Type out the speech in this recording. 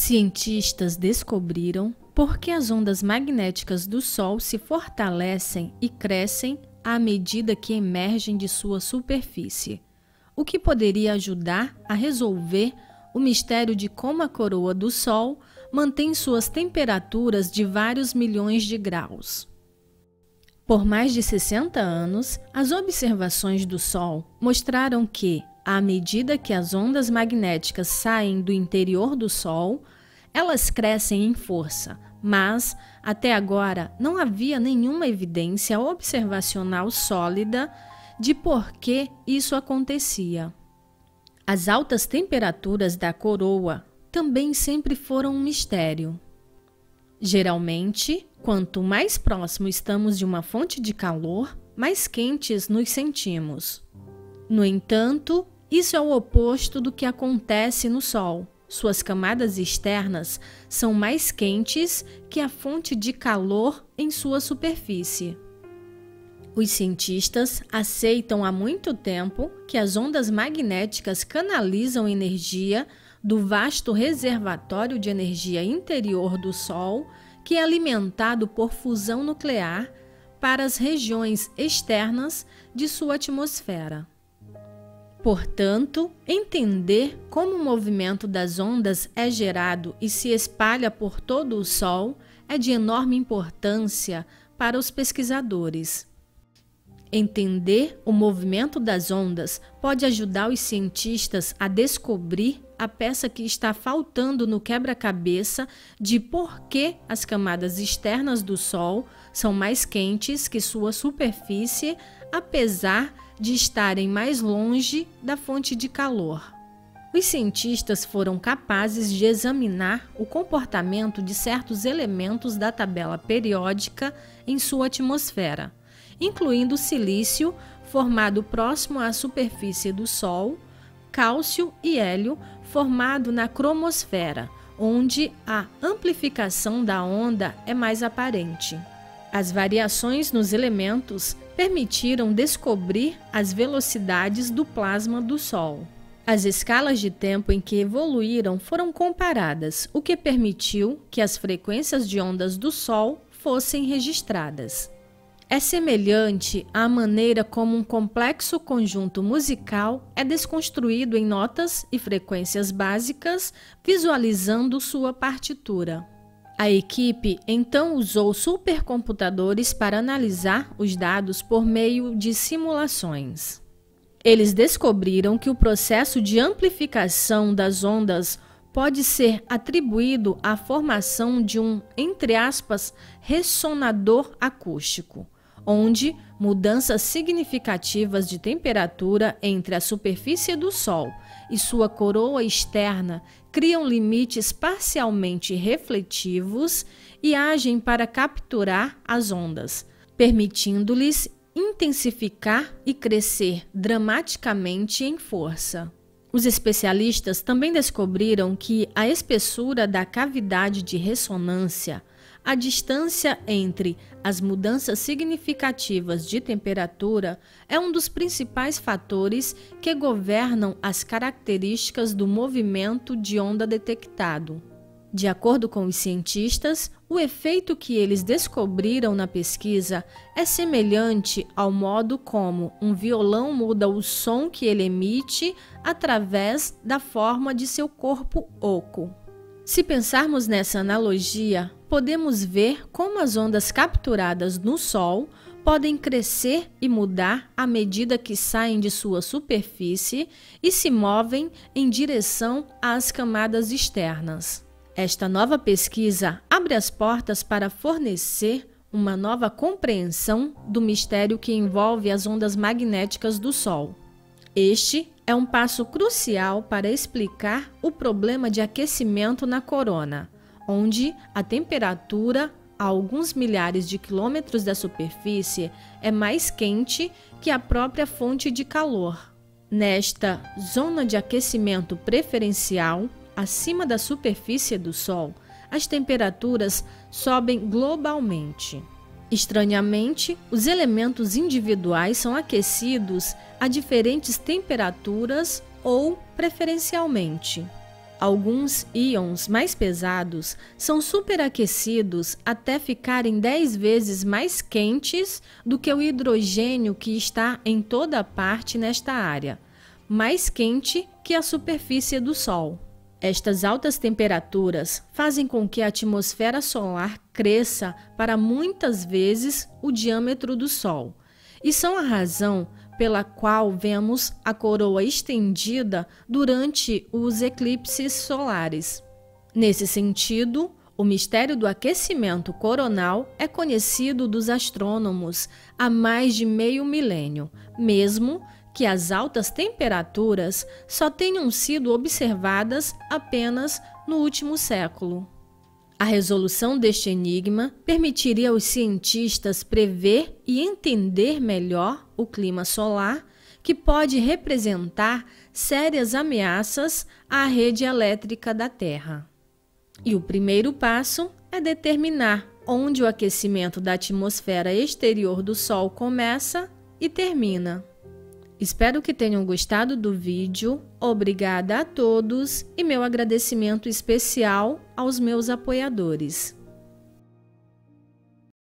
Cientistas descobriram por que as ondas magnéticas do Sol se fortalecem e crescem à medida que emergem de sua superfície, o que poderia ajudar a resolver o mistério de como a coroa do Sol mantém suas temperaturas de vários milhões de graus. Por mais de 60 anos, as observações do Sol mostraram que, à medida que as ondas magnéticas saem do interior do Sol, elas crescem em força, mas, até agora, não havia nenhuma evidência observacional sólida de por que isso acontecia. As altas temperaturas da coroa também sempre foram um mistério. Geralmente, quanto mais próximo estamos de uma fonte de calor, mais quentes nos sentimos. No entanto, isso é o oposto do que acontece no Sol. Suas camadas externas são mais quentes que a fonte de calor em sua superfície. Os cientistas aceitam há muito tempo que as ondas magnéticas canalizam energia do vasto reservatório de energia interior do Sol, que é alimentado por fusão nuclear, para as regiões externas de sua atmosfera. Portanto, entender como o movimento das ondas é gerado e se espalha por todo o Sol é de enorme importância para os pesquisadores. Entender o movimento das ondas pode ajudar os cientistas a descobrir a peça que está faltando no quebra-cabeça de por que as camadas externas do Sol são mais quentes que sua superfície, apesar de estarem mais longe da fonte de calor. Os cientistas foram capazes de examinar o comportamento de certos elementos da tabela periódica em sua atmosfera, incluindo silício, formado próximo à superfície do Sol, cálcio e hélio, formado na cromosfera, onde a amplificação da onda é mais aparente. As variações nos elementos permitiram descobrir as velocidades do plasma do Sol. As escalas de tempo em que evoluíram foram comparadas, o que permitiu que as frequências de ondas do Sol fossem registradas. É semelhante à maneira como um complexo conjunto musical é desconstruído em notas e frequências básicas, visualizando sua partitura. A equipe então usou supercomputadores para analisar os dados por meio de simulações. Eles descobriram que o processo de amplificação das ondas pode ser atribuído à formação de um, entre aspas, ressonador acústico, onde mudanças significativas de temperatura entre a superfície do Sol e sua coroa externa criam limites parcialmente refletivos e agem para capturar as ondas, permitindo-lhes intensificar e crescer dramaticamente em força. Os especialistas também descobriram que a espessura da cavidade de ressonância, a distância entre as mudanças significativas de temperatura, é um dos principais fatores que governam as características do movimento de onda detectado. De acordo com os cientistas, o efeito que eles descobriram na pesquisa é semelhante ao modo como um violão muda o som que ele emite através da forma de seu corpo oco. Se pensarmos nessa analogia, podemos ver como as ondas capturadas no Sol podem crescer e mudar à medida que saem de sua superfície e se movem em direção às camadas externas. Esta nova pesquisa abre as portas para fornecer uma nova compreensão do mistério que envolve as ondas magnéticas do Sol. Este é um passo crucial para explicar o problema de aquecimento na corona, onde a temperatura a alguns milhares de quilômetros da superfície é mais quente que a própria fonte de calor. Nesta zona de aquecimento preferencial, acima da superfície do Sol, as temperaturas sobem globalmente. Estranhamente, os elementos individuais são aquecidos a diferentes temperaturas ou preferencialmente. Alguns íons mais pesados são superaquecidos até ficarem 10 vezes mais quentes do que o hidrogênio que está em toda parte nesta área, mais quente que a superfície do Sol. Estas altas temperaturas fazem com que a atmosfera solar cresça para muitas vezes o diâmetro do Sol, e são a razão pela qual vemos a coroa estendida durante os eclipses solares. Nesse sentido, o mistério do aquecimento coronal é conhecido dos astrônomos há mais de meio milênio, mesmo que as altas temperaturas só tenham sido observadas apenas no último século. A resolução deste enigma permitiria aos cientistas prever e entender melhor o clima solar, que pode representar sérias ameaças à rede elétrica da Terra. E o primeiro passo é determinar onde o aquecimento da atmosfera exterior do Sol começa e termina. Espero que tenham gostado do vídeo. Obrigada a todos e meu agradecimento especial aos meus apoiadores.